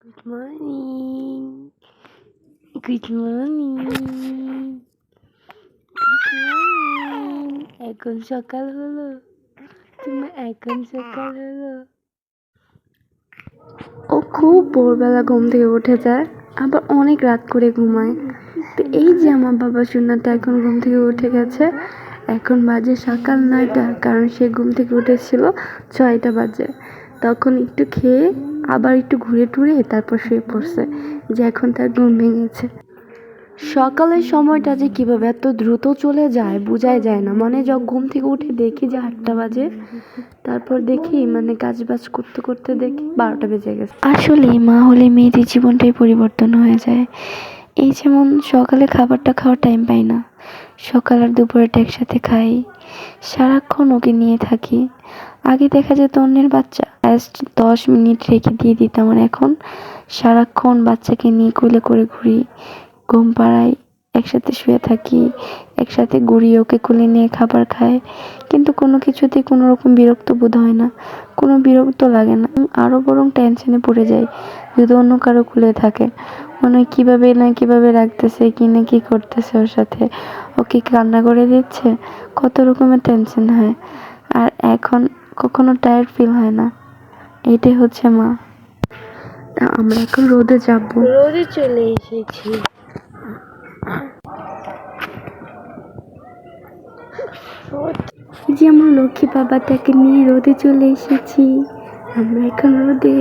Good morning. Good morning. Good morning. এখন সকাল হলো। এখন সকাল হলো। ও খুব ভোরবেলা ঘুম থেকে উঠে যায়, আবার অনেক রাত করে ঘুমায়। তো এই যে আমার বাবা সোনাটা এখন ঘুম থেকে উঠে গেছে। এখন বাজে সকাল 9টা, কারণ সে ঘুম থেকে উঠেছিল 6টা বাজে। তখন একটু খেয়ে আবার একটু ঘুরে টুরে তারপর শুয়ে পড়ছে, যে এখন তার ঘুম ভেঙেছে। সকালের সময়টা যে কিভাবে এত দ্রুত চলে যায় বোঝাই যায় না। মানে যখন ঘুম থেকে উঠে দেখি যে 8টা বাজে, তারপর দেখি মানে কাজবাজ করতে করতে দেখি 12টা বেজে গেছে। আসলে মা হলে মেয়েদের জীবনটাই পরিবর্তন হয়ে যায়। এই যেমন সকালে খাবারটা খাওয়ার টাইম পাই না, সকাল আর দুপুরেটা একসাথে খাই, সারাক্ষণ ওকে নিয়ে থাকি। আগে দেখা যেত অন্যের বাচ্চা জাস্ট 10 মিনিট রেখে দিয়ে দিতাম, আর এখন সারাক্ষণ বাচ্চাকে নিয়ে কোলে করে ঘুরি, ঘুম পাড়াই, একসাথে শুয়ে থাকি, একসাথে ঘুরি, ওকে কোলে নিয়ে খাবার খাই। কিন্তু কোনো কিছুতেই কোনো রকম বিরক্ত বোধ হয় না, কোনো বিরক্ত লাগে না। আরও বরং টেনশনে পড়ে যাই যদি অন্য কারো কোলে থাকে। মনে হয় কীভাবে রাখতেছে, কি না কি করতেছে ওর সাথে, ও কি কান্না করে দিচ্ছে, কত রকমের টেনশন হয়। আর এখন কখনো টায়ার্ড ফিল হয় না। এটাই হচ্ছে মা। আমরা এখন রোদে যাব। রোদে চলে এসেছি। যে আমার লক্ষ্মী বাবাটাকে নিয়ে রোদে চলে এসেছি। আমরা এখন রোদে।